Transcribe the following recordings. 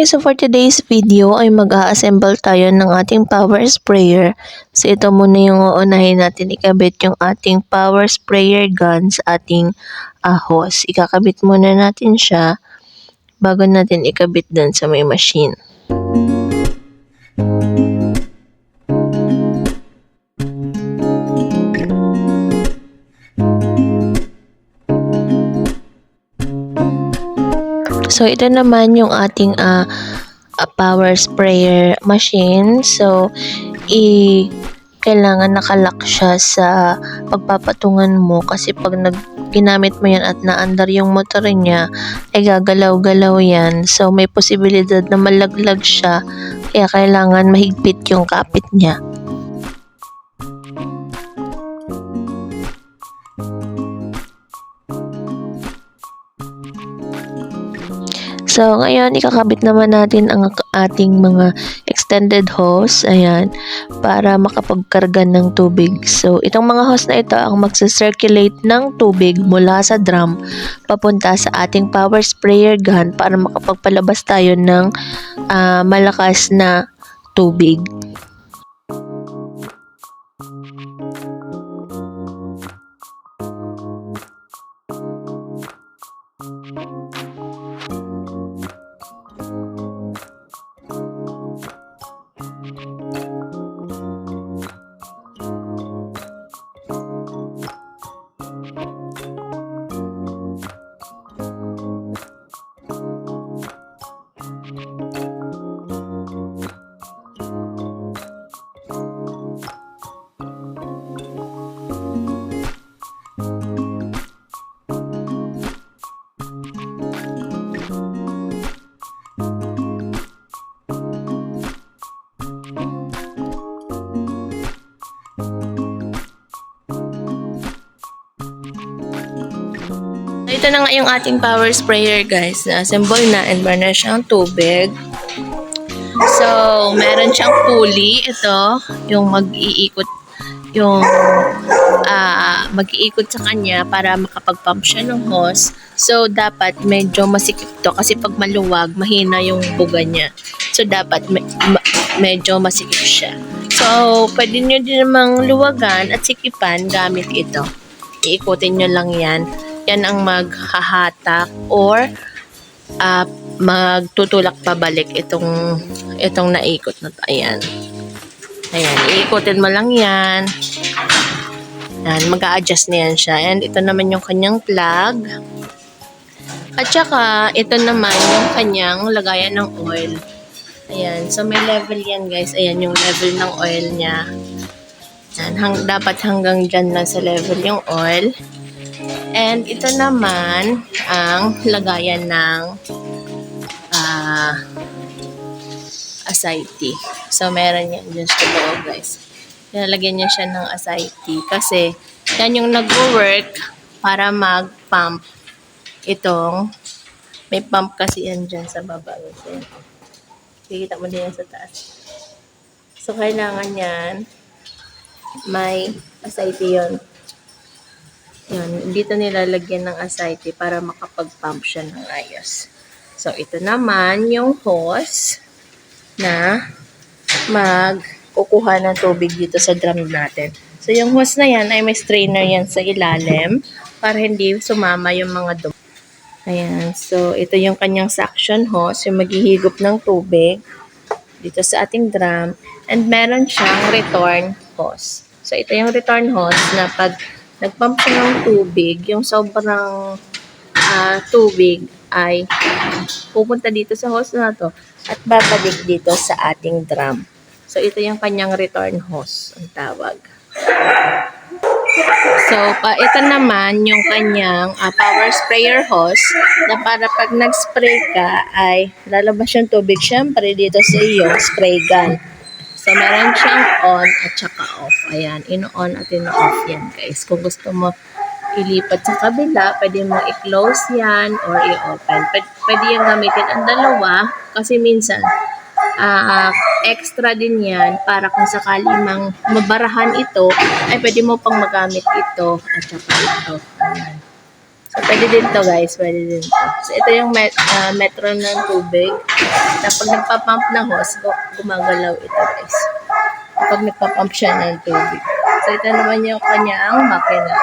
So for today's video ay mag-a-assemble tayo ng ating power sprayer. So ito muna yung uunahin natin ikabit yung ating power sprayer gun sa ating hose. Ikakabit muna natin siya bago natin ikabit dun sa may machine. So ito naman yung ating power sprayer machine. So kailangan nakalock siya sa pagpapatungan mo kasi pag ginamit mo yan at naandar yung motor niya ay gagalaw-galaw yan. So may posibilidad na malaglag siya kaya kailangan mahigpit yung kapit niya. So, ngayon, ikakabit naman natin ang ating mga extended hose, ayan, para makapagkarga ng tubig. So, itong mga hose na ito ang magsa-circulate ng tubig mula sa drum papunta sa ating power sprayer gun para makapagpalabas tayo ng malakas na tubig. Ito na nga yung ating power sprayer, guys. Na-assemble na and meron siyang tubig. So, meron siyang pulley. Ito, yung mag-iikot sa kanya para makapag-pump siya ng hose. So, dapat medyo masikip to kasi pag maluwag, mahina yung buga niya. So, dapat medyo masikip siya. So, pwede nyo din namang luwagan at sikipan gamit ito. Iikutin nyo lang yan. Yan ang maghahatak or magtutulak pabalik itong naikot na to. Ayan. Ayan, iikutin mo lang yan. Ayan, mag-a-adjust na yan siya. And ito naman yung kanyang plug. At saka, ito naman yung kanyang lagayan ng oil. Ayan, so may level yan, guys. Ayan yung level ng oil niya. Ayan, dapat hanggang dyan lang sa level yung oil. And ito naman ang lagayan ng aside. So, meron yan dyan sa loob, guys. Nilalagyan niya siya ng aside kasi yan yung nag-work para mag-pump itong may pump kasi yan dyan sa baba. So, kikita mo din yan sa taas. So, kailangan yan may aside yun. Yan, dito nilalagyan ng aside para makapag-pump siya ng ayos. So, ito naman yung hose na magkukuha ng tubig dito sa drum natin. So, yung hose na yan ay may strainer yan sa ilalim para hindi sumama yung mga dumi. Ayan. So, ito yung kanyang suction hose, yung maghihigop ng tubig dito sa ating drum. And meron siyang return hose. So, ito yung return hose na pag nagpump siya ng tubig, yung sobrang tubig ay pupunta dito sa hose na to at babalik dito sa ating drum. So, ito yung kanyang return hose, ang tawag. So, ito naman yung kanyang power sprayer hose na para pag nag-spray ka ay lalabas yung tubig syempre dito sa iyong spray gun. So, meron siyang on at saka off. Ayan, ino-on at ino-off yan, guys. Kung gusto mo ilipat sa kabila, pwede mo i-close yan or i-open. Pwede yung gamitin ang dalawa kasi minsan extra din yan para kung sakali mang mabarahan ito, ay pwede mo pang magamit ito at saka ito. Ayan. So, So, pwede din to guys, pwede din to. So, ito yung metro ng tubig. Kapag nagpa-pump ng hose, gumagalaw ito guys. Kapag nagpa-pump siya ng tubig. So, ito naman yung kanyang makina.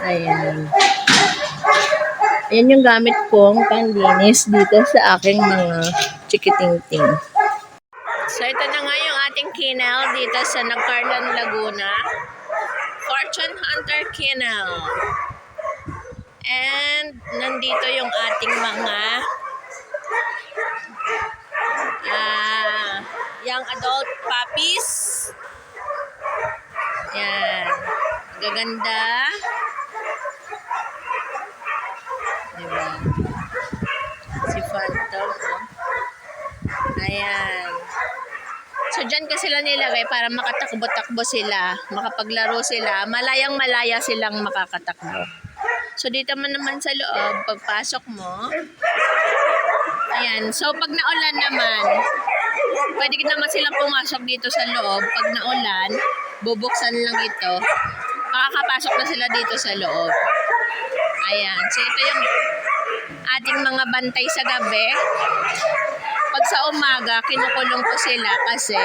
Ayan. Ayan yung gamit kong panlinis dito sa aking mga chikiting-ting. So, ito na nga yung ating kennel dito sa Nagcarlan, Laguna. Fortune Hunter Kennel. And, nandito yung ating mga young adult puppies. Yan. Gaganda. Diba? Si Phantom. Oh. Ayan. So, dyan ka sila nilagay para makatakbo-takbo sila, makapaglaro sila, malayang-malaya silang makakatakbo. So, dito naman sa loob, pagpasok mo, ayan. So, pag naulan naman, pwede naman silang pumasok dito sa loob. Pag naulan, bubuksan lang ito. Makakapasok na sila dito sa loob. Ayan. So, ito yung ating mga bantay sa gabi. Pag sa umaga, kinukulong ko sila kasi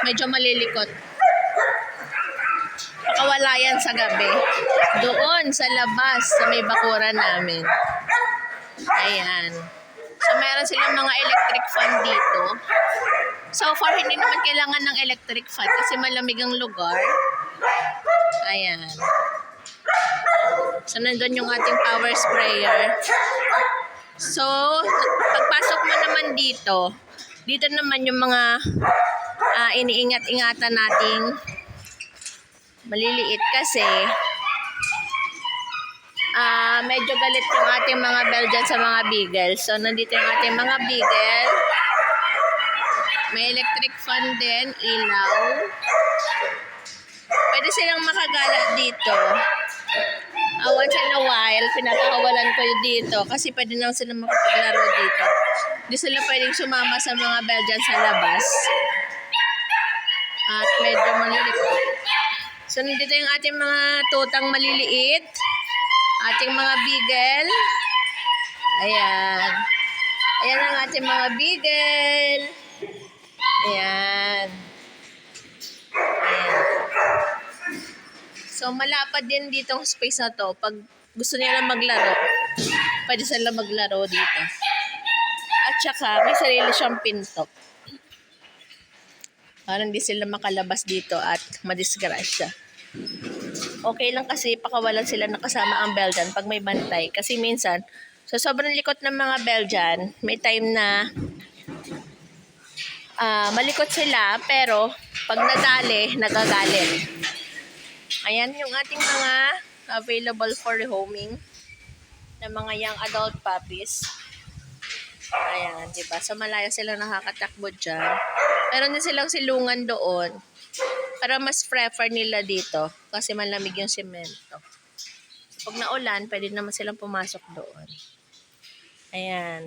medyo malilikot. Pakawala yan sa gabi. Doon sa labas, sa may bakuran namin. Ayan. So, meron silang mga electric fan dito. So far, hindi naman kailangan ng electric fan kasi malamig ang lugar. Ayan. So, nandun yung ating power sprayer. So, pagpasok mo naman dito naman yung mga iniingat-ingatan nating maliliit kasi medyo galit yung ating mga Belgian sa mga beagle. So, nandito yung ating mga beagle. May electric fan din, ilaw. Pwede silang makagala dito. Once in a while, pinakawalan ko yun dito kasi pwede naman sila makapaglaro dito. Hindi sila pwedeng sumama sa mga Belgian sa labas. At medyo maliliit. So, nandito yung ating mga tutang maliliit. Ating mga beagle. Ayan. Ayan ang ating mga beagle. Ayan. Ayan. So, malapad din ditong space na to. Pag gusto nila maglaro, pwede sila maglaro dito. At saka, may sarili siyang pinto. Para hindi sila makalabas dito at madisgrasya. Okay lang kasi pakawalan sila nakasama ang Belgian pag may bantay. Kasi minsan, sa sobrang likot ng mga Belgian, may time na malikot sila, pero pag nadali, nagagalit. Ayan yung ating mga available for rehoming na mga young adult puppies. Ayan, diba? So, malaya sila nakakatakbo dyan. Meron din silang silungan doon. Para mas prefer nila dito kasi malamig yung semento. So, pag naulan, pwede naman silang pumasok doon. Ayan.